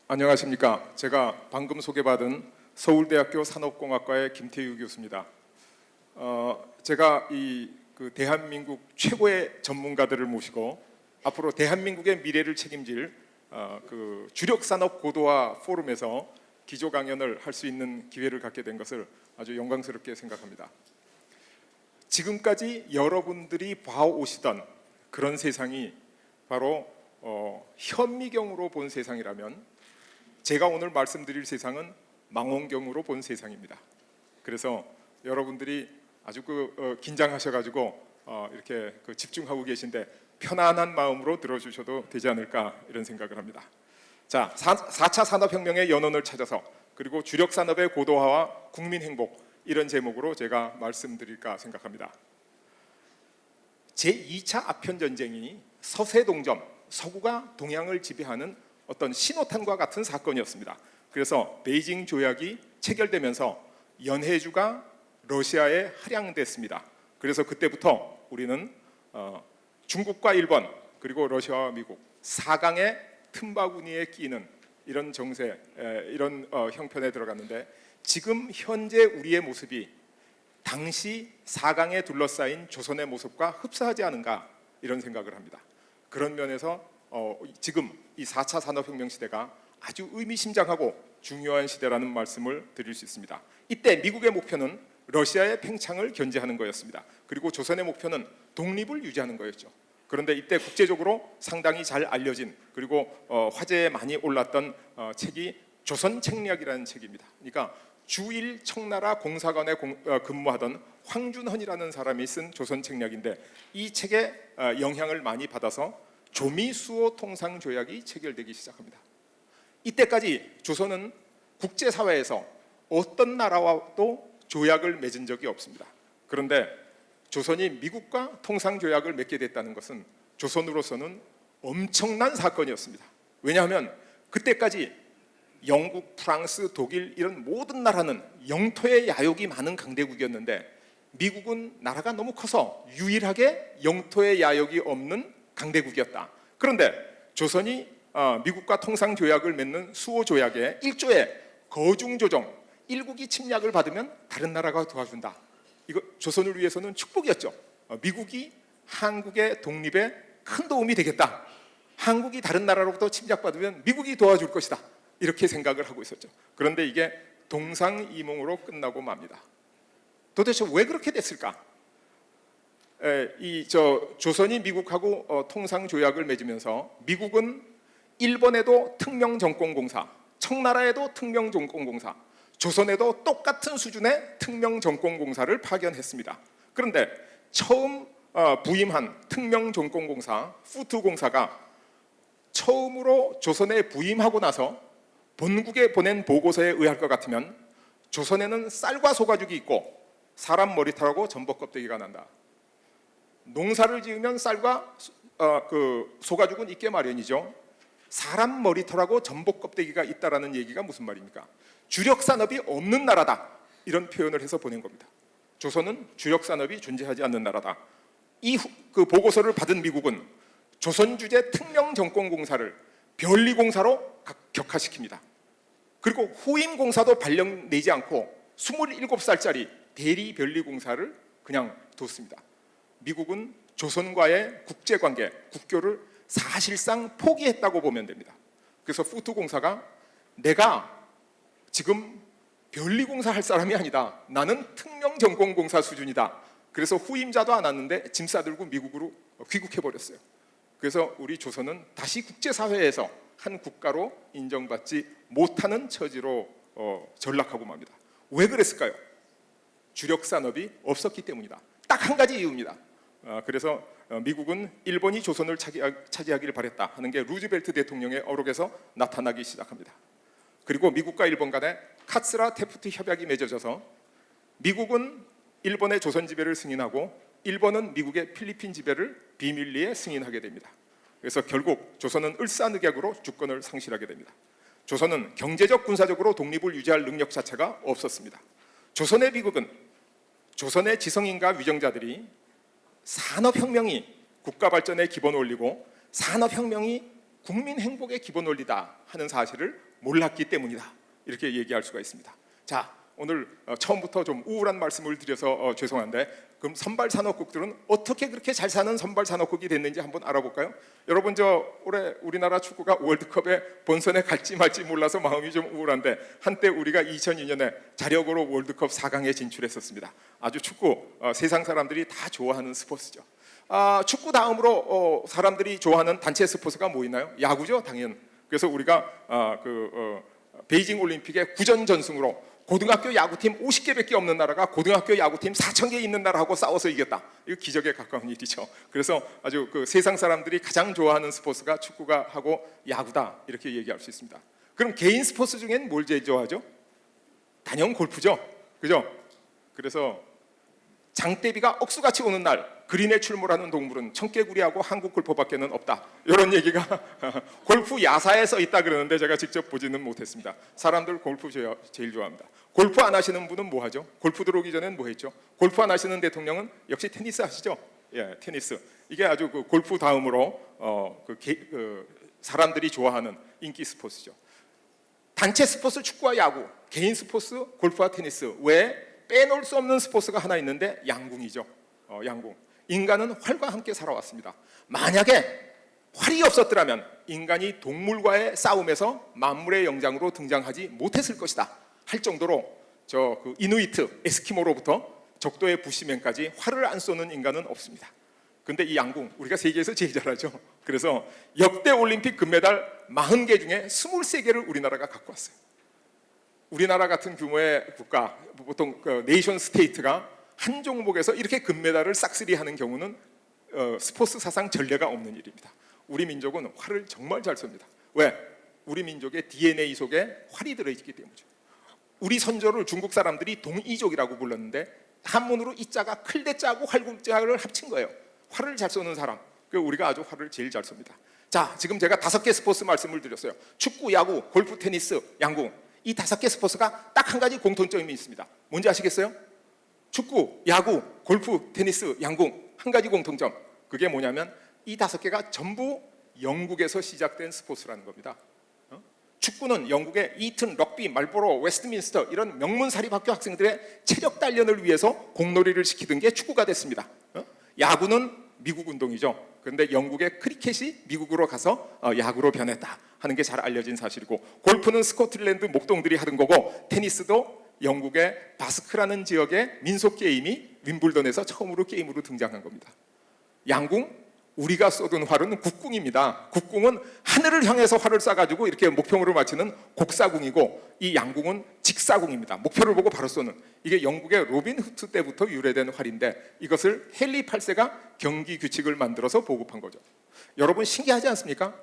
안녕하십니까. 제가 방금 소개받은 서울대학교 산업공학과의 김태유 교수입니다. 제가 대한민국 최고의 전문가들을 모시고 앞으로 대한민국의 미래를 책임질 주력 산업 고도화 포럼에서 기조 강연을 할 수 있는 기회를 갖게 된 것을 아주 영광스럽게 생각합니다. 지금까지 여러분들이 봐오시던 그런 세상이 바로 현미경으로 본 세상이라면 제가 오늘 말씀드릴 세상은 망원경으로 본 세상입니다. 그래서 여러분들이 아주 긴장하셔가지고 이렇게 집중하고 계신데 편안한 마음으로 들어주셔도 되지 않을까 이런 생각을 합니다. 자, 4차 산업혁명의 연원을 찾아서 그리고 주력 산업의 고도화와 국민 행복 이런 제목으로 제가 말씀드릴까 생각합니다. 제2차 아편전쟁이 서세동점, 서구가 동양을 지배하는 어떤 신호탄과 같은 사건이었습니다. 그래서 베이징 조약이 체결되면서 연해주가 러시아에 할양됐습니다. 그래서 그때부터 우리는 중국과 일본 그리고 러시아와 미국 4강의 틈바구니에 끼는 이런 정세, 이런 형편에 들어갔는데 지금 현재 우리의 모습이 당시 4강에 둘러싸인 조선의 모습과 흡사하지 않은가 이런 생각을 합니다. 그런 면에서 지금 이 4차 산업혁명 시대가 아주 의미심장하고 중요한 시대라는 말씀을 드릴 수 있습니다. 이때 미국의 목표는 러시아의 팽창을 견제하는 거였습니다. 그리고 조선의 목표는 독립을 유지하는 거였죠. 그런데 이때 국제적으로 상당히 잘 알려진 그리고 화제에 많이 올랐던 책이 조선책략이라는 책입니다. 그러니까 주일 청나라 공사관에 근무하던 황준헌이라는 사람이 쓴 조선책략인데 이 책의 영향을 많이 받아서 조미수호 통상조약이 체결되기 시작합니다. 이때까지 조선은 국제사회에서 어떤 나라와도 조약을 맺은 적이 없습니다. 그런데 조선이 미국과 통상조약을 맺게 됐다는 것은 조선으로서는 엄청난 사건이었습니다. 왜냐하면 그때까지 영국, 프랑스, 독일 이런 모든 나라는 영토의 야욕이 많은 강대국이었는데 미국은 나라가 너무 커서 유일하게 영토의 야욕이 없는 강대국이었다. 그런데 조선이 미국과 통상조약을 맺는 수호조약에 1조에 거중조정, 일국이 침략을 받으면 다른 나라가 도와준다. 이거 조선을 위해서는 축복이었죠. 미국이 한국의 독립에 큰 도움이 되겠다. 한국이 다른 나라로부터 침략받으면 미국이 도와줄 것이다. 이렇게 생각을 하고 있었죠. 그런데 이게 동상이몽으로 끝나고 맙니다. 도대체 왜 그렇게 됐을까? 조선이 미국하고 통상조약을 맺으면서 미국은 일본에도 특명정권공사, 청나라에도 특명정권공사, 조선에도 똑같은 수준의 특명정권공사를 파견했습니다. 그런데 처음 부임한 특명정권공사 후투공사가 처음으로 조선에 부임하고 나서 본국에 보낸 보고서에 의할 것 같으면 조선에는 쌀과 소가죽이 있고 사람 머리털하고 전복 껍데기가 난다. 농사를 지으면 쌀과 소가죽은 있게 마련이죠. 사람 머리털하고 전복 껍데기가 있다라는 얘기가 무슨 말입니까? 주력 산업이 없는 나라다. 이런 표현을 해서 보낸 겁니다. 조선은 주력 산업이 존재하지 않는 나라다. 그 보고서를 받은 미국은 조선 주재 특명정권공사를 변리공사로 격하시킵니다. 그리고 후임공사도 발령 내지 않고 27살짜리 대리변리공사를 그냥 뒀습니다. 미국은 조선과의 국제관계, 국교를 사실상 포기했다고 보면 됩니다. 그래서 후투공사가 내가 지금 변리공사 할 사람이 아니다. 나는 특명정권공사 수준이다. 그래서 후임자도 안 왔는데 짐 싸들고 미국으로 귀국해버렸어요. 그래서 우리 조선은 다시 국제사회에서 한 국가로 인정받지 못하는 처지로 전락하고 맙니다. 왜 그랬을까요? 주력 산업이 없었기 때문이다. 딱 한 가지 이유입니다. 그래서 미국은 일본이 조선을 차지하기를 바랬다 하는 게 루즈벨트 대통령의 어록에서 나타나기 시작합니다. 그리고 미국과 일본 간에 카츠라 테프트 협약이 맺어져서 미국은 일본의 조선 지배를 승인하고 일본은 미국의 필리핀 지배를 비밀리에 승인하게 됩니다. 그래서 결국 조선은 을사늑약으로 주권을 상실하게 됩니다. 조선은 경제적, 군사적으로 독립을 유지할 능력 자체가 없었습니다. 조선의 비극은 조선의 지성인과 위정자들이 산업혁명이 국가 발전의 기본 원리고 산업혁명이 국민 행복의 기본 원리다 하는 사실을 몰랐기 때문이다. 이렇게 얘기할 수가 있습니다. 자, 오늘 처음부터 좀 우울한 말씀을 드려서 죄송한데, 그럼 선발 산업국들은 어떻게 그렇게 잘 사는 선발 산업국이 됐는지 한번 알아볼까요? 여러분, 올해 우리나라 축구가 월드컵에 본선에 갈지 말지 몰라서 마음이 좀 우울한데, 한때 우리가 2002년에 자력으로 월드컵 4강에 진출했었습니다. 아주 축구 세상 사람들이 다 좋아하는 스포츠죠. 축구 다음으로 사람들이 좋아하는 단체 스포츠가 뭐 있나요? 야구죠, 당연. 그래서 우리가 베이징 올림픽의 9전 전승으로 고등학교 야구팀 50개밖에 없는 나라가 고등학교 야구팀 4,000개 있는 나라하고 싸워서 이겼다. 이거 기적에 가까운 일이죠. 그래서 아주 세상 사람들이 가장 좋아하는 스포츠가 축구가 하고 야구다, 이렇게 얘기할 수 있습니다. 그럼 개인 스포츠 중엔 뭘 제일 좋아하죠? 단연 골프죠, 그죠? 그래서 장대비가 억수같이 오는 날 그린에 출몰하는 동물은 청개구리하고 한국 골퍼밖에는 없다, 이런 얘기가 골프 야사에 써 있다 그러는데 제가 직접 보지는 못했습니다. 사람들 골프 제일 좋아합니다. 골프 안 하시는 분은 뭐 하죠? 골프 들어오기 전엔 뭐 했죠? 골프 안 하시는 대통령은 역시 테니스 하시죠? 예, 테니스. 이게 아주 골프 다음으로 사람들이 좋아하는 인기 스포츠죠. 단체 스포츠 축구와 야구, 개인 스포츠 골프와 테니스 외에 빼놓을 수 없는 스포츠가 하나 있는데 양궁이죠. 양궁. 인간은 활과 함께 살아왔습니다. 만약에 활이 없었더라면 인간이 동물과의 싸움에서 만물의 영장으로 등장하지 못했을 것이다 할 정도로 이누이트, 에스키모로부터 적도의 부시맨까지 활을 안 쏘는 인간은 없습니다. 근데 이 양궁 우리가 세계에서 제일 잘하죠. 그래서 역대 올림픽 금메달 40개 중에 23개를 우리나라가 갖고 왔어요. 우리나라 같은 규모의 국가, 보통 네이션 스테이트가 한 종목에서 이렇게 금메달을 싹쓸이하는 경우는 스포츠 사상 전례가 없는 일입니다. 우리 민족은 활을 정말 잘 쏩니다. 왜? 우리 민족의 DNA 속에 활이 들어있기 때문이죠. 우리 선조를 중국 사람들이 동이족이라고 불렀는데 한문으로 이자가 클대자하고 활국자를 합친 거예요. 활을 잘 쏘는 사람, 우리가 아주 활을 제일 잘 쏩니다. 자, 지금 제가 5개 스포츠 말씀을 드렸어요. 축구, 야구, 골프, 테니스, 양궁. 이 5개 스포츠가 딱 한 가지 공통점이 있습니다. 뭔지 아시겠어요? 축구, 야구, 골프, 테니스, 양궁, 한 가지 공통점. 그게 뭐냐면 이 5개가 전부 영국에서 시작된 스포츠라는 겁니다. 축구는 영국의 이튼, 럭비, 말보로, 웨스트민스터 이런 명문사립학교 학생들의 체력 단련을 위해서 공놀이를 시키던 게 축구가 됐습니다. 야구는 미국 운동이죠. 그런데 영국의 크리켓이 미국으로 가서 야구로 변했다 하는 게 잘 알려진 사실이고, 골프는 스코틀랜드 목동들이 하던 거고, 테니스도 영국의 바스크라는 지역의 민속 게임이 윈블던에서 처음으로 게임으로 등장한 겁니다. 양궁, 우리가 쏘던 활은 국궁입니다. 국궁은 하늘을 향해서 활을 쏴가지고 이렇게 목표물을 맞추는 곡사궁이고, 이 양궁은 직사궁입니다. 목표를 보고 바로 쏘는. 이게 영국의 로빈 후드 때부터 유래된 활인데 이것을 헨리 8세가 경기 규칙을 만들어서 보급한 거죠. 여러분 신기하지 않습니까?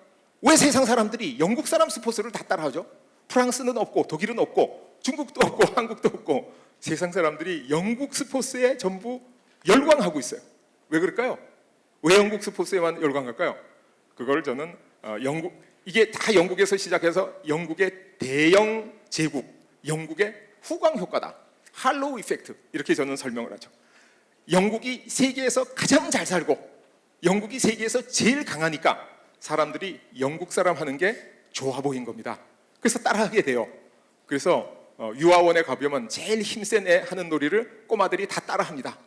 왜 세상 사람들이 영국 사람 스포츠를 다 따라하죠? 프랑스는 없고 독일은 없고 중국도 없고 한국도 없고 세상 사람들이 영국 스포츠에 전부 열광하고 있어요. 왜 그럴까요? 왜 영국 스포츠에만 열광할까요? 그걸 저는 이게 다 영국에서 시작해서 영국의 대영 제국, 영국의 후광 효과다. 할로우 이펙트, 이렇게 저는 설명을 하죠. 영국이 세계에서 가장 잘 살고 영국이 세계에서 제일 강하니까 사람들이 영국 사람 하는 게 좋아 보인 겁니다. 그래서 따라하게 돼요. 그래서 유아원에 가보면 제일 힘센 애 하는 놀이를 꼬마들이 다 따라합니다.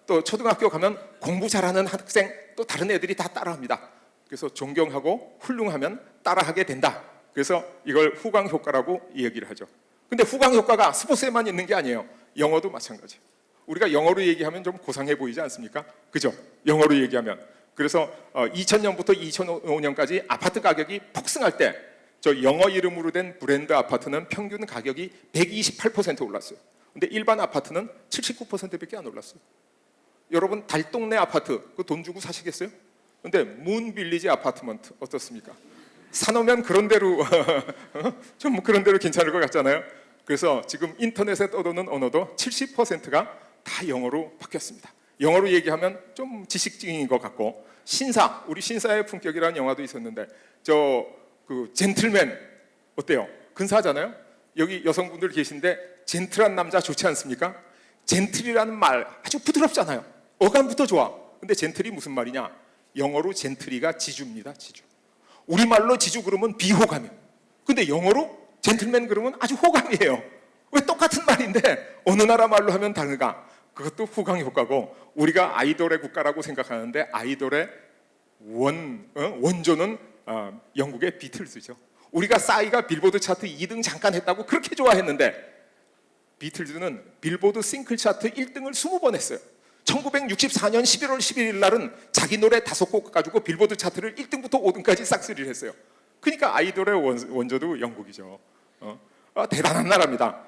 또 초등학교 가면 공부 잘하는 학생 또 다른 애들이 다 따라합니다. 그래서 존경하고 훌륭하면 따라하게 된다. 그래서 이걸 후광 효과라고 얘기를 하죠. 근데 후광 효과가 스포츠에만 있는 게 아니에요. 영어도 마찬가지예요. 우리가 영어로 얘기하면 좀 고상해 보이지 않습니까? 그죠? 영어로 얘기하면. 그래서 2000년부터 2005년까지 아파트 가격이 폭승할 때 저 영어 이름으로 된 브랜드 아파트는 평균 가격이 128% 올랐어요. 근데 일반 아파트는 79%밖에 안 올랐어요. 여러분 달동네 아파트 그 돈 주고 사시겠어요? 근데 문빌리지 아파트먼트 어떻습니까? 사놓으면 그런 대로 좀 그런 대로 괜찮을 것 같잖아요. 그래서 지금 인터넷에 떠도는 언어도 70%가 다 영어로 바뀌었습니다. 영어로 얘기하면 좀 지식적인 것 같고, 신사, 우리 신사의 품격이라는 영화도 있었는데 그 젠틀맨 어때요? 근사하잖아요. 여기 여성분들 계신데 젠틀한 남자 좋지 않습니까? 젠틀이라는 말 아주 부드럽잖아요. 어감부터 좋아. 근데 젠틀이 무슨 말이냐? 영어로 젠틀이가 지주입니다. 지주. 우리말로 지주 그러면 비호감이에요. 근데 영어로 젠틀맨 그러면 아주 호감이에요. 왜 똑같은 말인데 어느 나라 말로 하면 다른가? 그것도 후광 효과고, 우리가 아이돌의 국가라고 생각하는데 아이돌의 원조는 영국의 비틀즈죠. 우리가 싸이가 빌보드 차트 2등 잠깐 했다고 그렇게 좋아했는데 비틀즈는 빌보드 싱글 차트 1등을 20번 했어요. 1964년 11월 11일 날은 자기 노래 5곡 가지고 빌보드 차트를 1등부터 5등까지 싹쓸이를 했어요. 그러니까 아이돌의 원조도 영국이죠. 대단한 나라입니다.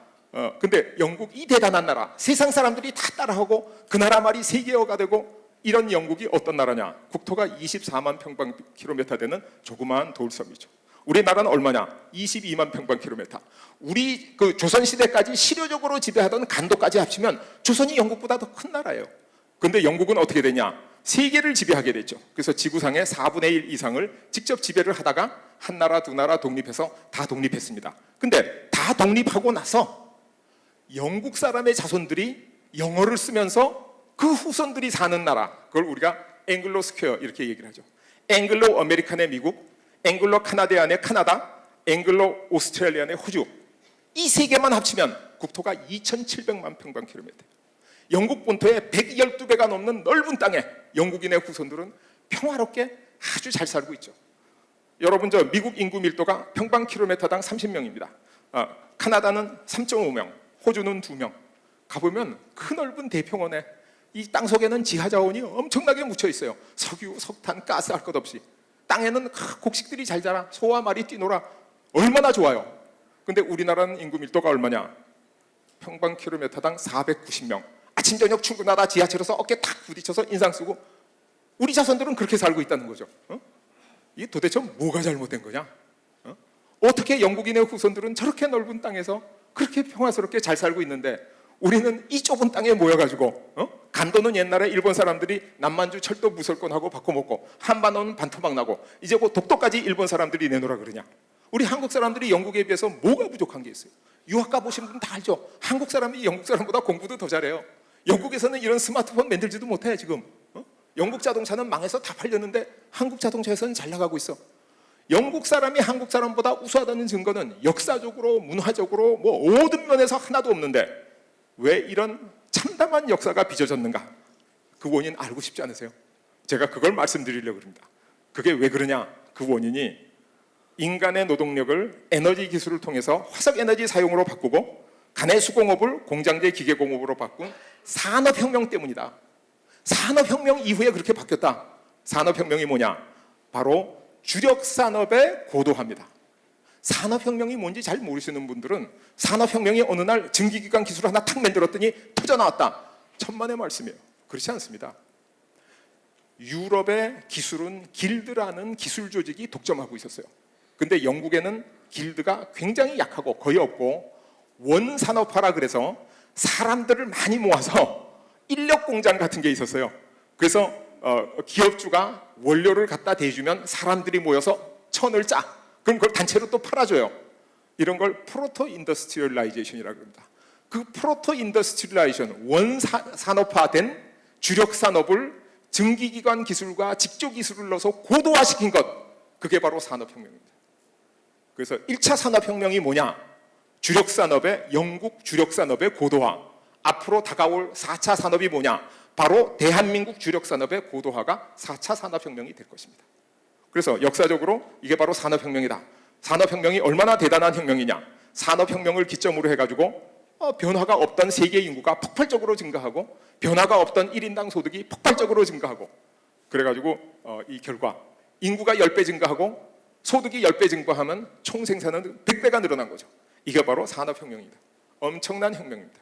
근데 영국, 이 대단한 나라, 세상 사람들이 다 따라하고 그 나라 말이 세계어가 되고 이런 영국이 어떤 나라냐? 국토가 24만 평방킬로미터 되는 조그마한 돌섬이죠. 우리나라는 얼마냐? 22만 평방킬로미터. 우리 그 조선시대까지 실효적으로 지배하던 간도까지 합치면 조선이 영국보다 더 큰 나라예요. 근데 영국은 어떻게 되냐? 세계를 지배하게 됐죠. 그래서 지구상의 4분의 1 이상을 직접 지배를 하다가 한 나라, 두 나라 독립해서 다 독립했습니다. 근데 다 독립하고 나서 영국 사람의 자손들이 영어를 쓰면서 그 후손들이 사는 나라, 그걸 우리가 앵글로 스퀘어 이렇게 얘기를 하죠. 앵글로 아메리칸의 미국, 앵글로 카나디안의 카나다, 앵글로 오스트레일리안의 호주, 이 세 개만 합치면 국토가 2,700만 평방킬로미터. 영국 본토의 112배가 넘는 넓은 땅에 영국인의 후손들은 평화롭게 아주 잘 살고 있죠. 여러분, 저 미국 인구 밀도가 평방킬로미터당 30명입니다. 카나다는 3.5명, 호주는 2명. 가보면 그 넓은 대평원에 이 땅 속에는 지하 자원이 엄청나게 묻혀 있어요. 석유, 석탄, 가스 할 것 없이. 땅에는 곡식들이 잘 자라, 소와 말이 뛰놀아. 얼마나 좋아요. 근데 우리나라는 인구 밀도가 얼마냐? 평방킬로미터당 490명. 아침 저녁 출근하다 지하철에서 어깨 탁 부딪혀서 인상 쓰고, 우리 자손들은 그렇게 살고 있다는 거죠. 이게 도대체 뭐가 잘못된 거냐? 어떻게 영국인의 후손들은 저렇게 넓은 땅에서 그렇게 평화스럽게 잘 살고 있는데 우리는 이 좁은 땅에 모여가지고 간도는 옛날에 일본 사람들이 남만주 철도 무설권하고 바꿔먹고 한반도는 반토막 나고 이제 곧 독도까지 일본 사람들이 내놓으라 그러냐? 우리 한국 사람들이 영국에 비해서 뭐가 부족한 게 있어요? 유학 가보신 분 다 알죠? 한국 사람이 영국 사람보다 공부도 더 잘해요. 영국에서는 이런 스마트폰 만들지도 못해 지금. 영국 자동차는 망해서 다 팔렸는데 한국 자동차에서는 잘 나가고 있어. 영국 사람이 한국 사람보다 우수하다는 증거는 역사적으로, 문화적으로 뭐 모든 면에서 하나도 없는데 왜 이런 참담한 역사가 빚어졌는가? 그 원인 알고 싶지 않으세요? 제가 그걸 말씀드리려고 합니다. 그게 왜 그러냐? 그 원인이 인간의 노동력을 에너지 기술을 통해서 화석 에너지 사용으로 바꾸고 간의 수공업을 공장제 기계공업으로 바꾼 산업혁명 때문이다. 산업혁명 이후에 그렇게 바뀌었다. 산업혁명이 뭐냐? 바로 주력산업의 고도화입니다. 산업혁명이 뭔지 잘 모르시는 분들은 산업혁명이 어느 날 증기기관 기술을 하나 탁 만들었더니 터져나왔다. 천만의 말씀이에요. 그렇지 않습니다. 유럽의 기술은 길드라는 기술 조직이 독점하고 있었어요. 근데 영국에는 길드가 굉장히 약하고 거의 없고 원산업화라 그래서 사람들을 많이 모아서 인력 공장 같은 게 있었어요. 그래서 기업주가 원료를 갖다 대주면 사람들이 모여서 천을 짜. 그럼 그걸 단체로 또 팔아줘요. 이런 걸 프로토 인더스트리얼라이제이션이라고 합니다. 그 프로토 인더스트리얼라이제이션, 원산업화된 주력 산업을 증기기관 기술과 직조 기술을 넣어서 고도화시킨 것, 그게 바로 산업혁명입니다. 그래서 1차 산업혁명이 뭐냐? 주력산업의, 영국 주력산업의 고도화. 앞으로 다가올 4차 산업이 뭐냐? 바로 대한민국 주력산업의 고도화가 4차 산업혁명이 될 것입니다. 그래서 역사적으로 이게 바로 산업혁명이다. 산업혁명이 얼마나 대단한 혁명이냐? 산업혁명을 기점으로 해가지고 변화가 없던 세계 인구가 폭발적으로 증가하고 변화가 없던 1인당 소득이 폭발적으로 증가하고 그래가지고 이 결과 인구가 10배 증가하고 소득이 10배 증가하면 총 생산은 100배가 늘어난 거죠. 이게 바로 산업혁명입니다. 엄청난 혁명입니다.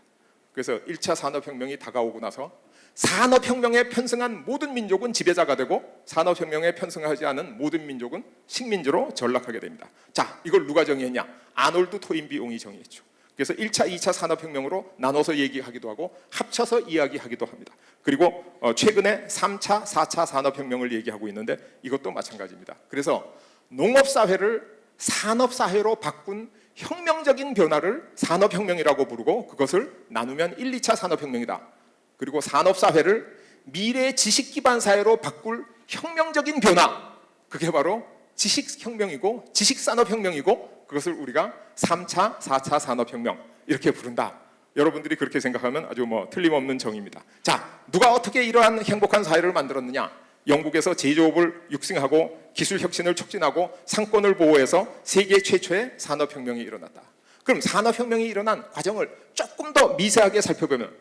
그래서 1차 산업혁명이 다가오고 나서 산업혁명에 편승한 모든 민족은 지배자가 되고 산업혁명에 편승하지 않은 모든 민족은 식민지로 전락하게 됩니다. 자, 이걸 누가 정의했냐? 아놀드 토인비옹이 정의했죠. 그래서 1차, 2차 산업혁명으로 나눠서 얘기하기도 하고 합쳐서 이야기하기도 합니다. 그리고 최근에 3차, 4차 산업혁명을 얘기하고 있는데 이것도 마찬가지입니다. 그래서 농업사회를 산업사회로 바꾼 혁명적인 변화를 산업혁명이라고 부르고 그것을 나누면 1, 2차 산업혁명이다. 그리고 산업사회를 미래 지식기반 사회로 바꿀 혁명적인 변화, 그게 바로 지식혁명이고 지식산업혁명이고 그것을 우리가 3차, 4차 산업혁명 이렇게 부른다. 여러분들이 그렇게 생각하면 아주 틀림없는 정의입니다. 자, 누가 어떻게 이러한 행복한 사회를 만들었느냐? 영국에서 제조업을 육성하고 기술 혁신을 촉진하고 상권을 보호해서 세계 최초의 산업혁명이 일어났다. 그럼 산업혁명이 일어난 과정을 조금 더 미세하게 살펴보면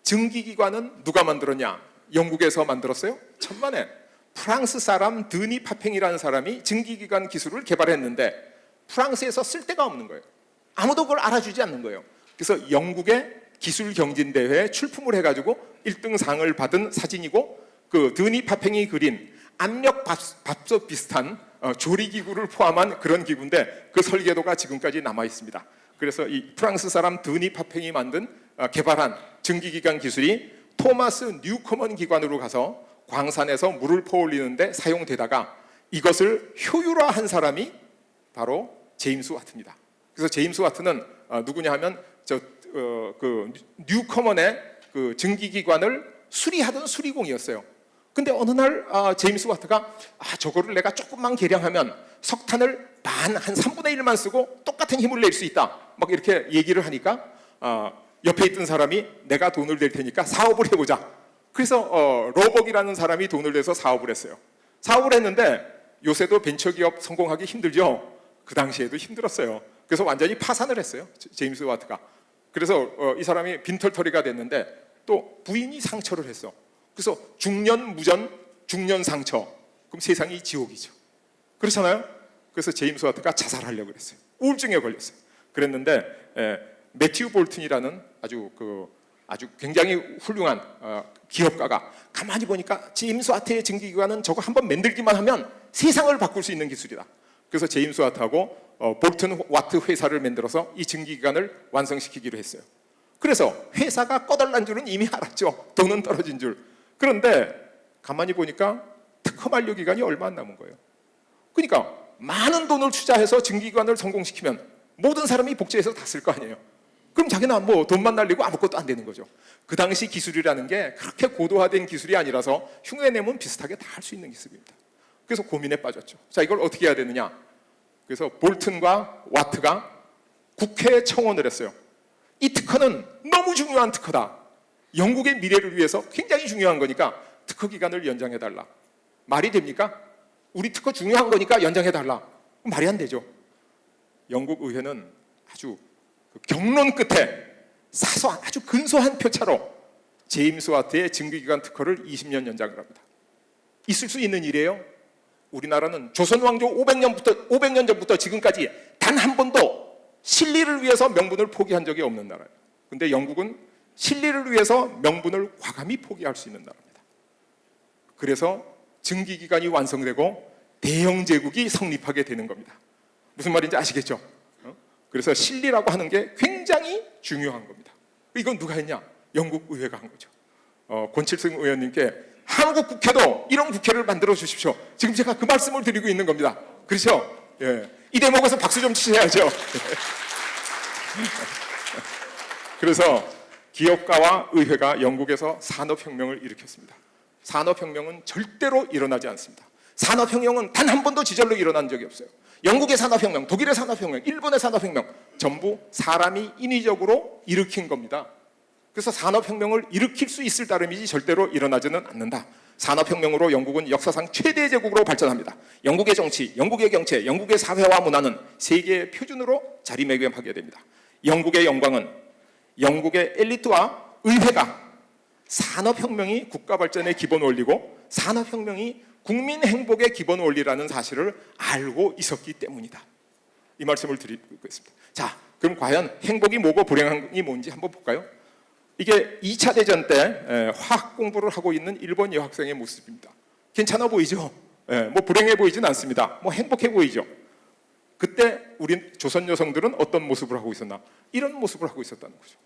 증기기관은 누가 만들었냐? 영국에서 만들었어요? 천만에. 프랑스 사람 드니 파팽이라는 사람이 증기기관 기술을 개발했는데 프랑스에서 쓸 데가 없는 거예요. 아무도 그걸 알아주지 않는 거예요. 그래서 영국의 기술경진대회에 출품을 해가지고 1등 상을 받은 사진이고 그 드니 파팽이 그린 압력밥솥 비슷한 조리기구를 포함한 그런 기구인데 그 설계도가 지금까지 남아 있습니다. 그래서 이 프랑스 사람 드니 파팽이 개발한 증기기관 기술이 토마스 뉴커먼 기관으로 가서 광산에서 물을 퍼올리는데 사용되다가 이것을 효율화한 사람이 바로 제임스 와트입니다. 그래서 제임스 와트는 누구냐 하면 그 뉴커먼의 그 증기기관을 수리하던 수리공이었어요. 근데 어느 날 제임스 와트가 저거를 내가 조금만 개량하면 석탄을 한 3분의 1만 쓰고 똑같은 힘을 낼 수 있다. 막 이렇게 얘기를 하니까 옆에 있던 사람이 내가 돈을 낼 테니까 사업을 해보자. 그래서 로벅이라는 사람이 돈을 내서 사업을 했어요. 사업을 했는데 요새도 벤처기업 성공하기 힘들죠. 그 당시에도 힘들었어요. 그래서 완전히 파산을 했어요. 제임스 와트가. 그래서 이 사람이 빈털터리가 됐는데 또 부인이 상처를 했어. 그래서 중년 무전, 중년 상처. 그럼 세상이 지옥이죠. 그렇잖아요. 그래서 제임스 와트가 자살하려고 그랬어요. 우울증에 걸렸어요. 그랬는데 매튜 볼튼이라는 아주 굉장히 훌륭한 기업가가 가만히 보니까 제임스 와트의 증기기관은 저거 한번 만들기만 하면 세상을 바꿀 수 있는 기술이다. 그래서 제임스 와트하고 볼튼 와트 회사를 만들어서 이 증기기관을 완성시키기로 했어요. 그래서 회사가 꺼달란 줄은 이미 알았죠. 돈은 떨어진 줄. 그런데 가만히 보니까 특허 만료 기간이 얼마 안 남은 거예요. 그러니까 많은 돈을 투자해서 증기기관을 성공시키면 모든 사람이 복제해서 다 쓸 거 아니에요. 그럼 자기는 돈만 날리고 아무것도 안 되는 거죠. 그 당시 기술이라는 게 그렇게 고도화된 기술이 아니라서 흉내내면 비슷하게 다 할 수 있는 기술입니다. 그래서 고민에 빠졌죠. 자, 이걸 어떻게 해야 되느냐? 그래서 볼튼과 와트가 국회에 청원을 했어요. 이 특허는 너무 중요한 특허다. 영국의 미래를 위해서 굉장히 중요한 거니까 특허 기간을 연장해달라. 말이 됩니까? 우리 특허 중요한 거니까 연장해달라. 말이 안 되죠. 영국 의회는 아주 경론 끝에 사소한 아주 근소한 표차로 제임스 와트의 증기기관 특허를 20년 연장을 합니다. 있을 수 있는 일이에요. 우리나라는 조선 왕조 500년 전부터 지금까지 단 한 번도 실리를 위해서 명분을 포기한 적이 없는 나라예요. 근데 영국은 실리를 위해서 명분을 과감히 포기할 수 있는 나라입니다. 그래서 증기기관이 완성되고 대영 제국이 성립하게 되는 겁니다. 무슨 말인지 아시겠죠? 그래서 실리라고 하는 게 굉장히 중요한 겁니다. 이건 누가 했냐? 영국 의회가 한 거죠. 권칠승 의원님께 한국 국회도 이런 국회를 만들어 주십시오. 지금 제가 그 말씀을 드리고 있는 겁니다. 그렇죠? 예. 이 대목에서 박수 좀 치셔야죠. 그래서 기업가와 의회가 영국에서 산업혁명을 일으켰습니다. 산업혁명은 절대로 일어나지 않습니다. 산업혁명은 단 한 번도 지절로 일어난 적이 없어요. 영국의 산업혁명, 독일의 산업혁명, 일본의 산업혁명 전부 사람이 인위적으로 일으킨 겁니다. 그래서 산업혁명을 일으킬 수 있을 따름이지 절대로 일어나지는 않는다. 산업혁명으로 영국은 역사상 최대 제국으로 발전합니다. 영국의 정치, 영국의 경제, 영국의 사회와 문화는 세계의 표준으로 자리매김하게 됩니다. 영국의 영광은 영국의 엘리트와 의회가 산업혁명이 국가 발전의 기본 원리고 산업혁명이 국민 행복의 기본 원리라는 사실을 알고 있었기 때문이다. 이 말씀을 드리고 있습니다. 자, 그럼 과연 행복이 뭐고 불행이 뭔지 한번 볼까요? 이게 2차 대전 때 화학 공부를 하고 있는 일본 여학생의 모습입니다. 괜찮아 보이죠? 뭐 불행해 보이진 않습니다. 뭐 행복해 보이죠? 그때 우리 조선 여성들은 어떤 모습을 하고 있었나? 이런 모습을 하고 있었다는 거죠.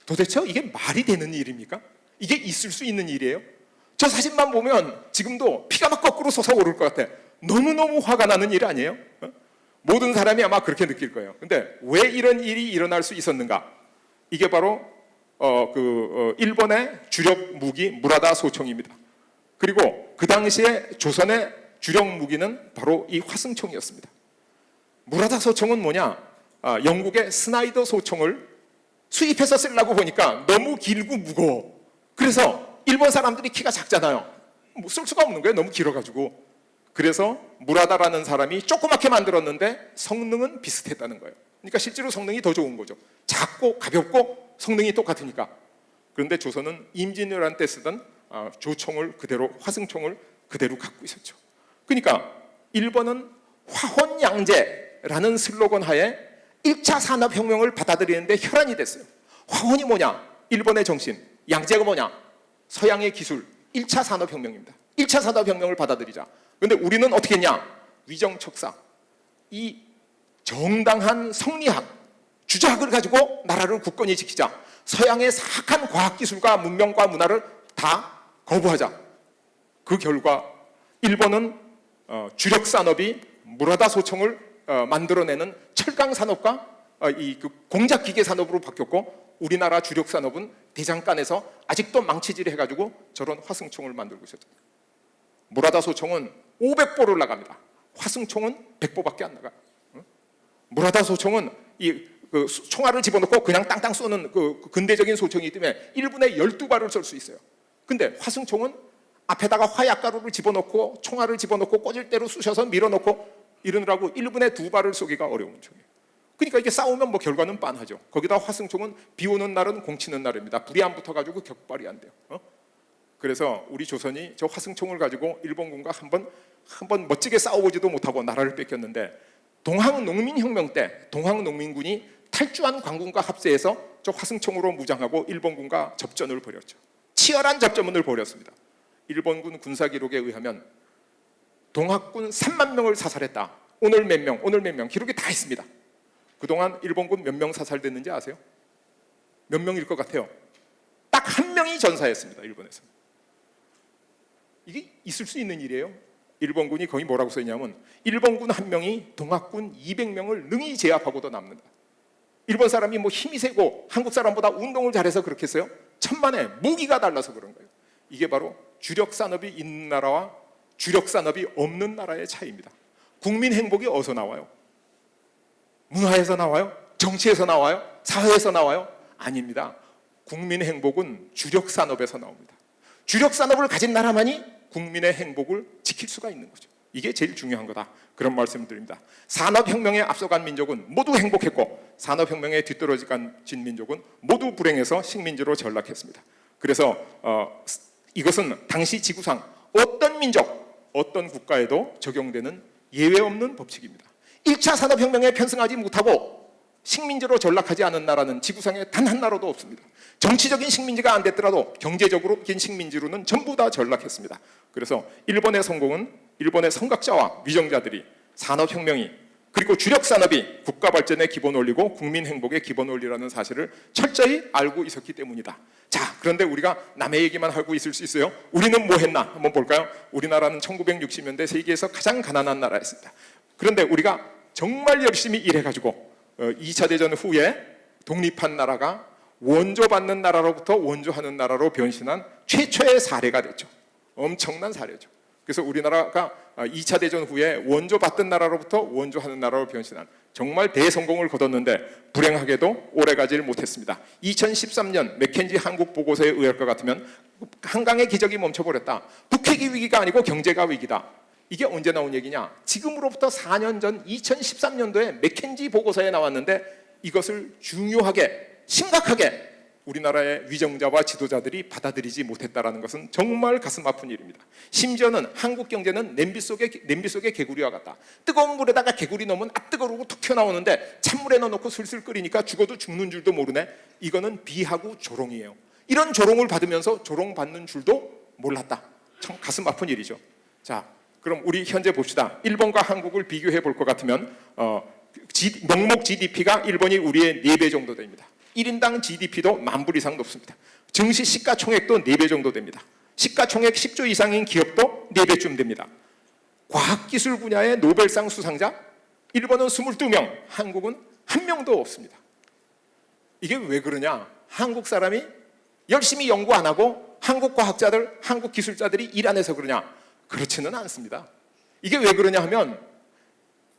도대체 이게 말이 되는 일입니까? 이게 있을 수 있는 일이에요? 저 사진만 보면 지금도 피가 막 거꾸로 솟아오를 것 같아. 너무너무 화가 나는 일 아니에요? 모든 사람이 아마 그렇게 느낄 거예요. 근데 왜 이런 일이 일어날 수 있었는가? 이게 바로 일본의 주력 무기 무라다 소총입니다. 그리고 그 당시에 조선의 주력 무기는 바로 이 화승총이었습니다. 무라다 소총은 뭐냐? 영국의 스나이더 소총을 수입해서 쓰려고 보니까 너무 길고 무거워. 그래서 일본 사람들이 키가 작잖아요. 뭐 쓸 수가 없는 거예요. 너무 길어가지고. 그래서 무라다라는 사람이 조그맣게 만들었는데 성능은 비슷했다는 거예요. 그러니까 실제로 성능이 더 좋은 거죠. 작고 가볍고 성능이 똑같으니까. 그런데 조선은 임진왜란 때 쓰던 조총을 그대로, 화승총을 그대로 갖고 있었죠. 그러니까 일본은 화혼양제라는 슬로건 하에 1차 산업혁명을 받아들이는데 혈안이 됐어요. 화혼이 뭐냐? 일본의 정신. 양제가 뭐냐? 서양의 기술. 1차 산업혁명입니다. 1차 산업혁명을 받아들이자. 그런데 우리는 어떻게 했냐? 위정척사. 이 정당한 성리학, 주자학을 가지고 나라를 굳건히 지키자. 서양의 사악한 과학기술과 문명과 문화를 다 거부하자. 그 결과 일본은 주력 산업이 무라다 소총을 만들어내는 철강 산업과 그 공작 기계 산업으로 바뀌었고, 우리나라 주력 산업은 대장간에서 아직도 망치질 해가지고 저런 화승총을 만들고 있었죠. 무라다 소총은 500보를 나갑니다. 화승총은 100보밖에 안 나가요. 무라다 소총은 그 총알을 집어넣고 그냥 땅땅 쏘는 그 근대적인 소총이기 때문에 1분에 12발을 쏠 수 있어요. 근데 화승총은 앞에다가 화약가루를 집어넣고 총알을 집어넣고 꽂을 대로 쑤셔서 밀어넣고 이러느라고 1분에 2발을 쏘기가 어려운 총이에요. 그러니까 이게 싸우면 뭐 결과는 빤하죠. 거기다 화승총은 비 오는 날은 공치는 날입니다. 불이 안 붙어가지고 격발이 안 돼요. 그래서 우리 조선이 저 화승총을 가지고 일본군과 한번 멋지게 싸워보지도 못하고 나라를 뺏겼는데, 동학농민혁명 때 동학농민군이 탈주한 관군과 합세해서 저 화승총으로 무장하고 일본군과 접전을 벌였죠. 치열한 접전을 벌였습니다. 일본군 군사기록에 의하면 동학군 3만 명을 사살했다. 오늘 몇 명 기록이 다 있습니다. 그동안 일본군 몇 명 사살됐는지 아세요? 몇 명일 것 같아요? 딱 한 명이 전사했습니다. 일본에서. 이게 있을 수 있는 일이에요. 일본군이 거기 뭐라고 써있냐면 일본군 한 명이 동학군 200명을 능히 제압하고도 남는다. 일본 사람이 뭐 힘이 세고 한국 사람보다 운동을 잘해서 그렇겠어요? 천만에 무기가 달라서 그런 거예요. 이게 바로 주력 산업이 있는 나라와 주력 산업이 없는 나라의 차이입니다. 국민 행복이 어디서 나와요? 문화에서 나와요? 정치에서 나와요? 사회에서 나와요? 아닙니다. 국민 행복은 주력 산업에서 나옵니다. 주력 산업을 가진 나라만이 국민의 행복을 지킬 수가 있는 거죠. 이게 제일 중요한 거다. 그런 말씀을 드립니다. 산업혁명에 앞서간 민족은 모두 행복했고, 산업혁명에 뒤떨어진 민족은 모두 불행해서 식민지로 전락했습니다. 그래서 이것은 당시 지구상 어떤 민족, 어떤 국가에도 적용되는 예외 없는 법칙입니다. 1차 산업혁명에 편승하지 못하고 식민지로 전락하지 않은 나라는 지구상에 단 한 나라도 없습니다. 정치적인 식민지가 안 됐더라도 경제적인 식민지로는 전부 다 전락했습니다. 그래서 일본의 성공은 일본의 선각자와 위정자들이 산업혁명이, 그리고 주력 산업이 국가 발전의 기본 원리고 국민 행복의 기본 원리라는 사실을 철저히 알고 있었기 때문이다. 자, 그런데 우리가 남의 얘기만 하고 있을 수 있어요? 우리는 뭐 했나? 한번 볼까요? 우리나라는 1960년대 세계에서 가장 가난한 나라였습니다. 그런데 우리가 정말 열심히 일해가지고 2차 대전 후에 독립한 나라가 원조받는 나라로부터 원조하는 나라로 변신한 최초의 사례가 됐죠. 엄청난 사례죠. 그래서 우리나라가 2차 대전 후에 원조받던 나라로부터 원조하는 나라로 변신한 정말 대성공을 거뒀는데, 불행하게도 오래가지를 못했습니다. 2013년 맥켄지 한국 보고서에 의할 것 같으면 한강의 기적이 멈춰버렸다. 북핵이 위기가 아니고 경제가 위기다. 이게 언제 나온 얘기냐? 지금으로부터 4년 전 2013년도에 맥켄지 보고서에 나왔는데, 이것을 중요하게 심각하게 우리나라의 위정자와 지도자들이 받아들이지 못했다는 것은 정말 가슴 아픈 일입니다. 심지어는 한국 경제는 냄비 속의 개구리와 같다. 뜨거운 물에다가 개구리 넣으면 뜨거우고 툭 튀어나오는데 찬물에 넣어놓고 슬슬 끓이니까 죽어도 죽는 줄도 모르네. 이거는 비하고 조롱이에요. 이런 조롱을 받으면서 조롱받는 줄도 몰랐다. 참 가슴 아픈 일이죠. 자, 그럼 우리 현재 봅시다. 일본과 한국을 비교해 볼 것 같으면 명목 GDP가 일본이 우리의 4배 정도 됩니다. 1인당 GDP도 10,000불 이상 높습니다. 증시 시가총액도 4배 정도 됩니다. 시가총액 10조 이상인 기업도 4배쯤 됩니다. 과학기술 분야의 노벨상 수상자 일본은 22명, 한국은 1명도 없습니다. 이게 왜 그러냐? 한국 사람이 열심히 연구 안 하고 한국 과학자들, 한국 기술자들이 일 안 해서 그러냐? 그렇지는 않습니다. 이게 왜 그러냐 하면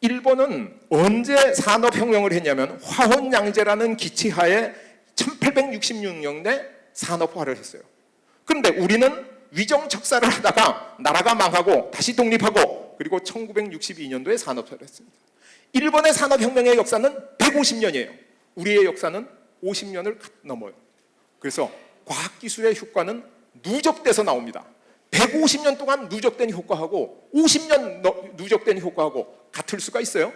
일본은 언제 산업혁명을 했냐면 화혼양제라는 기치하에 1866년에 산업화를 했어요. 그런데 우리는 위정척사를 하다가 나라가 망하고 다시 독립하고 그리고 1962년도에 산업화를 했습니다. 일본의 산업혁명의 역사는 150년이에요. 우리의 역사는 50년을 넘어요. 그래서 과학기술의 효과는 누적돼서 나옵니다. 150년 동안 누적된 효과하고 50년 누적된 효과하고 같을 수가 있어요?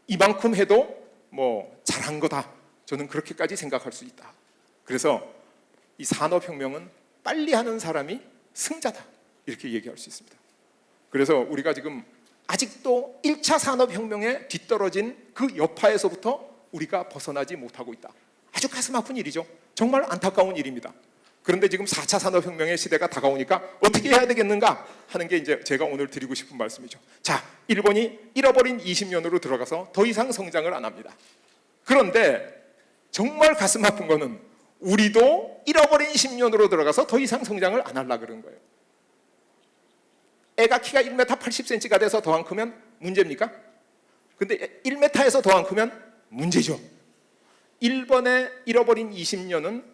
이만큼 해도 뭐 잘한 거다. 저는 그렇게까지 생각할 수 있다. 그래서 이 산업혁명은 빨리 하는 사람이 승자다. 이렇게 얘기할 수 있습니다. 그래서 우리가 지금 아직도 1차 산업혁명에 뒤떨어진 그 여파에서부터 우리가 벗어나지 못하고 있다. 아주 가슴 아픈 일이죠. 정말 안타까운 일입니다. 그런데 지금 4차 산업혁명의 시대가 다가오니까 어떻게 해야 되겠는가 하는 게 이제 제가 오늘 드리고 싶은 말씀이죠. 자, 일본이 잃어버린 20년으로 들어가서 더 이상 성장을 안 합니다. 그런데 정말 가슴 아픈 거는 우리도 잃어버린 10년으로 들어가서 더 이상 성장을 안 하려고 그러는 거예요. 애가 키가 1m 80cm가 돼서 더 안 크면 문제입니까? 근데 1m에서 더 안 크면 문제죠. 일본의 잃어버린 20년은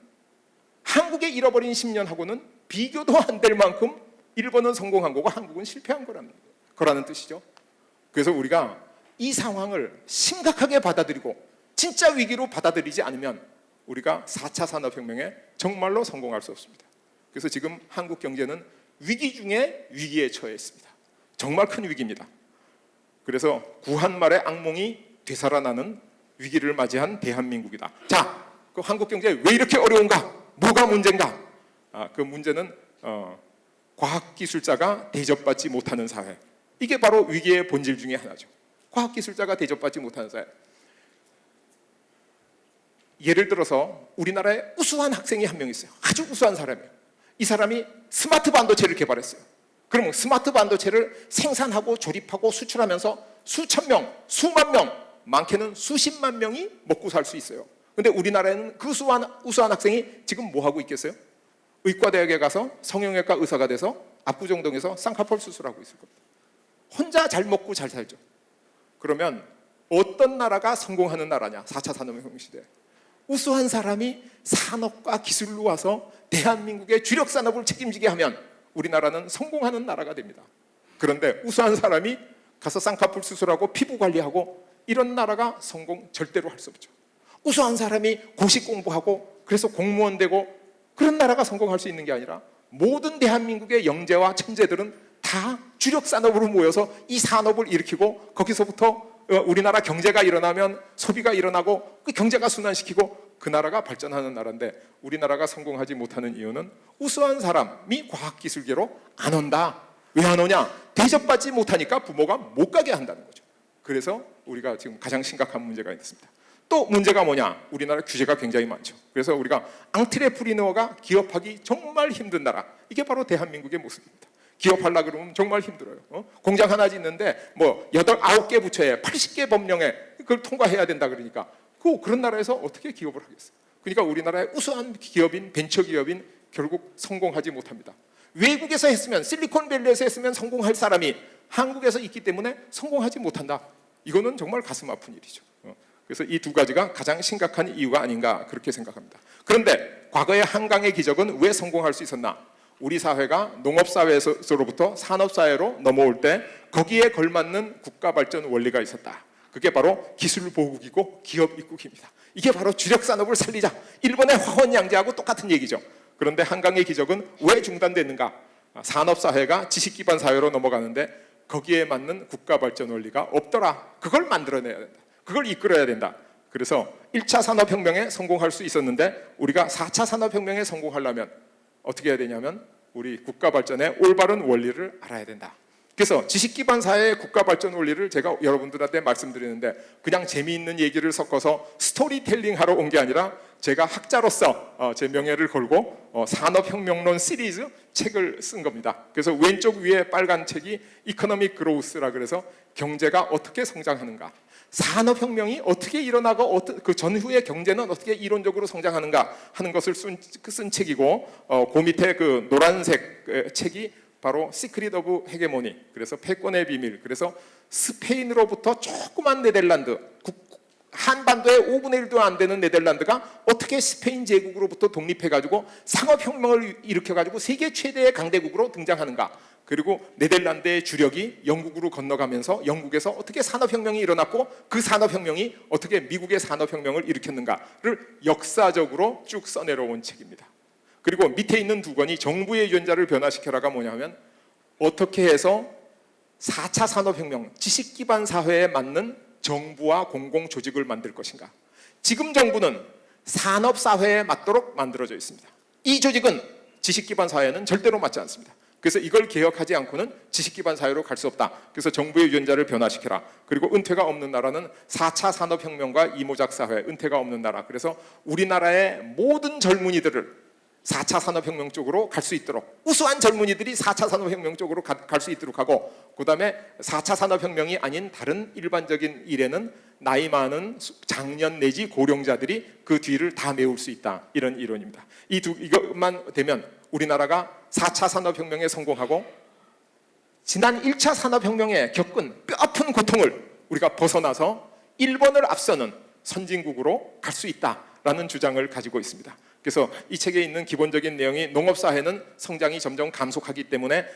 한국의 잃어버린 10년하고는 비교도 안 될 만큼 일본은 성공한 거고 한국은 실패한 거라는 뜻이죠. 그래서 우리가 이 상황을 심각하게 받아들이고 진짜 위기로 받아들이지 않으면 우리가 4차 산업혁명에 정말로 성공할 수 없습니다. 그래서 지금 한국 경제는 위기 중에 위기에 처해 있습니다. 정말 큰 위기입니다. 그래서 구한말의 악몽이 되살아나는 위기를 맞이한 대한민국이다. 자, 그 한국 경제 왜 이렇게 어려운가? 뭐가 문제인가? 그 문제는 과학기술자가 대접받지 못하는 사회. 이게 바로 위기의 본질 중에 하나죠. 과학기술자가 대접받지 못하는 사회. 예를 들어서 우리나라에 우수한 학생이 한 명 있어요. 아주 우수한 사람이에요. 이 사람이 스마트 반도체를 개발했어요. 그러면 스마트 반도체를 생산하고 조립하고 수출하면서 수천 명, 수만 명, 많게는 수십만 명이 먹고 살 수 있어요. 근데 우리나라에는 그 우수한 학생이 지금 뭐 하고 있겠어요? 의과대학에 가서 성형외과 의사가 돼서 압구정동에서 쌍꺼풀 수술하고 있을 겁니다. 혼자 잘 먹고 잘 살죠. 그러면 어떤 나라가 성공하는 나라냐? 4차 산업혁명 시대. 우수한 사람이 산업과 기술로 와서 대한민국의 주력 산업을 책임지게 하면 우리나라는 성공하는 나라가 됩니다. 그런데 우수한 사람이 가서 쌍꺼풀 수술하고 피부 관리하고 이런 나라가 성공 절대로 할 수 없죠. 우수한 사람이 고시 공부하고 그래서 공무원 되고 그런 나라가 성공할 수 있는 게 아니라 모든 대한민국의 영재와 천재들은 다 주력 산업으로 모여서 이 산업을 일으키고 거기서부터 우리나라 경제가 일어나면 소비가 일어나고 그 경제가 순환시키고 그 나라가 발전하는 나라인데 우리나라가 성공하지 못하는 이유는 우수한 사람이 과학기술계로 안 온다. 왜 안 오냐? 대접받지 못하니까 부모가 못 가게 한다는 거죠. 그래서 우리가 지금 가장 심각한 문제가 있습니다. 또 문제가 뭐냐? 우리나라 규제가 굉장히 많죠. 그래서 우리가 앙트레프리너가 기업하기 정말 힘든 나라. 이게 바로 대한민국의 모습입니다. 기업하려고 그러면 정말 힘들어요. 공장 하나 짓는데 뭐 8, 9개 부처에 80개 법령에 그걸 통과해야 된다 그러니까 그런 나라에서 어떻게 기업을 하겠어요? 그러니까 우리나라의 우수한 기업인 벤처기업인 결국 성공하지 못합니다. 외국에서 했으면 실리콘밸리에서 했으면 성공할 사람이 한국에서 있기 때문에 성공하지 못한다. 이거는 정말 가슴 아픈 일이죠. 그래서 이 두 가지가 가장 심각한 이유가 아닌가 그렇게 생각합니다. 그런데 과거의 한강의 기적은 왜 성공할 수 있었나? 우리 사회가 농업사회에서로부터 산업사회로 넘어올 때 거기에 걸맞는 국가발전 원리가 있었다. 그게 바로 기술보국이고 기업입국입니다. 이게 바로 주력산업을 살리자. 일본의 화혼양제하고 똑같은 얘기죠. 그런데 한강의 기적은 왜 중단됐는가? 산업사회가 지식기반 사회로 넘어가는데 거기에 맞는 국가발전 원리가 없더라. 그걸 만들어내야 된다. 그걸 이끌어야 된다. 그래서 1차 산업혁명에 성공할 수 있었는데 우리가 4차 산업혁명에 성공하려면 어떻게 해야 되냐면 우리 국가발전의 올바른 원리를 알아야 된다. 그래서 지식기반 사회의 국가발전 원리를 제가 여러분들한테 말씀드리는데 그냥 재미있는 얘기를 섞어서 스토리텔링 하러 온 게 아니라 제가 학자로서 제 명예를 걸고 산업혁명론 시리즈 책을 쓴 겁니다. 그래서 왼쪽 위에 빨간 책이 이코노믹 그로우스라 그래서 경제가 어떻게 성장하는가, 산업혁명이 어떻게 일어나고 그 전후의 경제는 어떻게 이론적으로 성장하는가 하는 것을 쓴 책이고 그 밑에 그 노란색 책이 바로 시크릿 오브 헤게모니, 그래서 패권의 비밀, 그래서 스페인으로부터 조그만 네덜란드, 한반도의 5분의 1도 안 되는 네덜란드가 어떻게 스페인 제국으로부터 독립해가지고 상업혁명을 일으켜가지고 세계 최대의 강대국으로 등장하는가. 그리고 네덜란드의 주력이 영국으로 건너가면서 영국에서 어떻게 산업혁명이 일어났고 그 산업혁명이 어떻게 미국의 산업혁명을 일으켰는가를 역사적으로 쭉 써내려온 책입니다. 그리고 밑에 있는 두 권이 정부의 유전자를 변화시켜라가 뭐냐면 어떻게 해서 4차 산업혁명, 지식기반 사회에 맞는 정부와 공공조직을 만들 것인가. 지금 정부는 산업사회에 맞도록 만들어져 있습니다. 이 조직은 지식기반 사회는 절대로 맞지 않습니다. 그래서 이걸 개혁하지 않고는 지식기반 사회로 갈 수 없다. 그래서 정부의 유전자를 변화시켜라. 그리고 은퇴가 없는 나라는 4차 산업혁명과 이모작 사회, 은퇴가 없는 나라. 그래서 우리나라의 모든 젊은이들을 4차 산업혁명 쪽으로 갈 수 있도록, 우수한 젊은이들이 4차 산업혁명 쪽으로 갈 수 있도록 하고, 그 다음에 4차 산업혁명이 아닌 다른 일반적인 일에는 나이 많은 장년 내지 고령자들이 그 뒤를 다 메울 수 있다. 이런 이론입니다. 이것만 되면 우리나라가 4차 산업혁명에 성공하고 지난 1차 산업혁명에 겪은 뼈아픈 고통을 우리가 벗어나서 일본을 앞서는 선진국으로 갈 수 있다라는 주장을 가지고 있습니다. 그래서 이 책에 있는 기본적인 내용이 농업사회는 성장이 점점 감속하기 때문에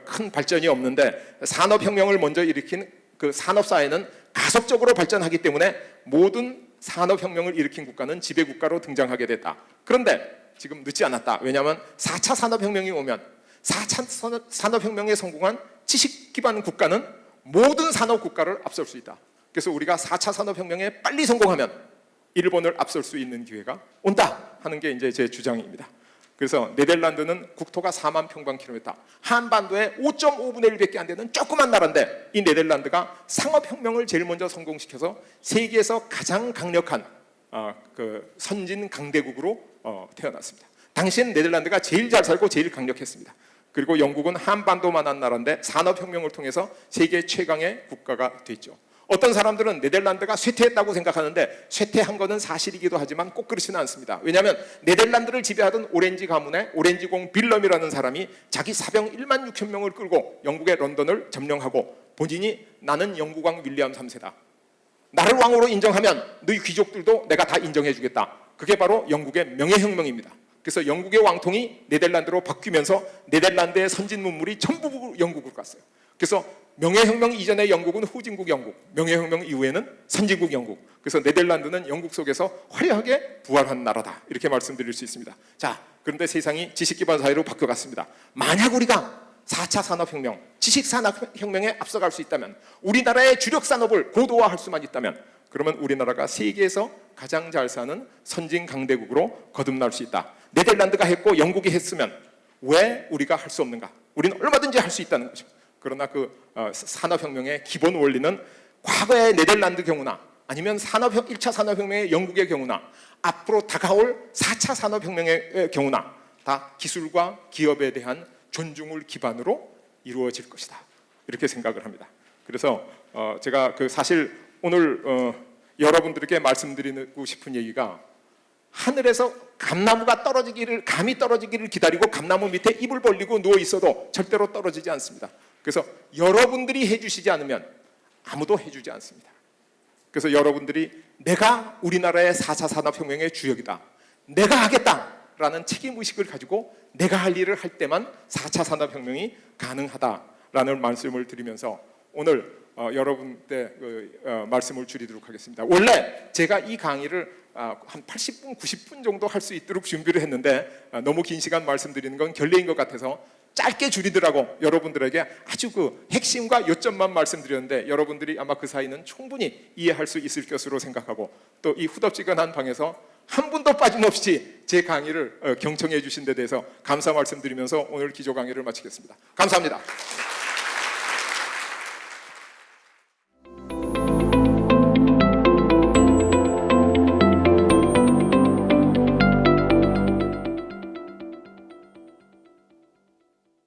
큰 발전이 없는데 산업혁명을 먼저 일으킨 그 산업사회는 가속적으로 발전하기 때문에 모든 산업혁명을 일으킨 국가는 지배국가로 등장하게 됐다. 그런데 지금 늦지 않았다. 왜냐하면 4차 산업혁명이 오면 4차 산업혁명에 성공한 지식기반 국가는 모든 산업국가를 앞설 수 있다. 그래서 우리가 4차 산업혁명에 빨리 성공하면 일본을 앞설 수 있는 기회가 온다 하는 게 이제 제 주장입니다. 그래서 네덜란드는 국토가 4만 평방킬로미터, 한반도의 5.5분의 1밖에 안 되는 조그만 나라인데 이 네덜란드가 상업혁명을 제일 먼저 성공시켜서 세계에서 가장 강력한 그 선진 강대국으로 태어났습니다. 당시엔 네덜란드가 제일 잘 살고 제일 강력했습니다. 그리고 영국은 한반도만한 나라인데 산업혁명을 통해서 세계 최강의 국가가 됐죠. 어떤 사람들은 네덜란드가 쇠퇴했다고 생각하는데 쇠퇴한 것은 사실이기도 하지만 꼭 그렇지는 않습니다. 왜냐하면 네덜란드를 지배하던 오렌지 가문의 오렌지공 빌럼이라는 사람이 자기 사병 1만 6천 명을 끌고 영국의 런던을 점령하고 본인이 나는 영국왕 윌리엄 3세다. 나를 왕으로 인정하면 너희 귀족들도 내가 다 인정해 주겠다. 그게 바로 영국의 명예혁명입니다. 그래서 영국의 왕통이 네덜란드로 바뀌면서 네덜란드의 선진 문물이 전부 영국으로 갔어요. 그래서 명예혁명 이전의 영국은 후진국 영국, 명예혁명 이후에는 선진국 영국. 그래서 네덜란드는 영국 속에서 화려하게 부활한 나라다. 이렇게 말씀드릴 수 있습니다. 자, 그런데 세상이 지식기반 사회로 바뀌어갔습니다. 만약 우리가 4차 산업혁명, 지식산업혁명에 앞서갈 수 있다면, 우리나라의 주력 산업을 고도화할 수만 있다면, 그러면 우리나라가 세계에서 가장 잘 사는 선진 강대국으로 거듭날 수 있다. 네덜란드가 했고 영국이 했으면 왜 우리가 할 수 없는가? 우리는 얼마든지 할 수 있다는 거죠. 그러나 그 산업혁명의 기본 원리는 과거의 네덜란드 경우나 아니면 1차 산업혁명의 영국의 경우나 앞으로 다가올 4차 산업혁명의 경우나 다 기술과 기업에 대한 존중을 기반으로 이루어질 것이다. 이렇게 생각을 합니다. 그래서 제가 사실 오늘 여러분들에게 말씀드리고 싶은 얘기가 하늘에서 감나무가 감이 떨어지기를 기다리고 감나무 밑에 입을 벌리고 누워 있어도 절대로 떨어지지 않습니다. 그래서 여러분들이 해주시지 않으면 아무도 해주지 않습니다. 그래서 여러분들이 내가 우리나라의 4차 산업혁명의 주역이다, 내가 하겠다라는 책임의식을 가지고 내가 할 일을 할 때만 4차 산업혁명이 가능하다라는 말씀을 드리면서 오늘 여러분께 말씀을 줄이도록 하겠습니다. 원래 제가 이 강의를 한 80분, 90분 정도 할 수 있도록 준비를 했는데 너무 긴 시간 말씀드리는 건 결례인 것 같아서 짧게 줄이더라고 여러분들에게 아주 그 핵심과 요점만 말씀드렸는데 여러분들이 아마 그 사이는 충분히 이해할 수 있을 것으로 생각하고 또 이 후덥지근한 방에서 한 분도 빠짐없이 제 강의를 경청해 주신 데 대해서 감사 말씀드리면서 오늘 기조 강의를 마치겠습니다. 감사합니다.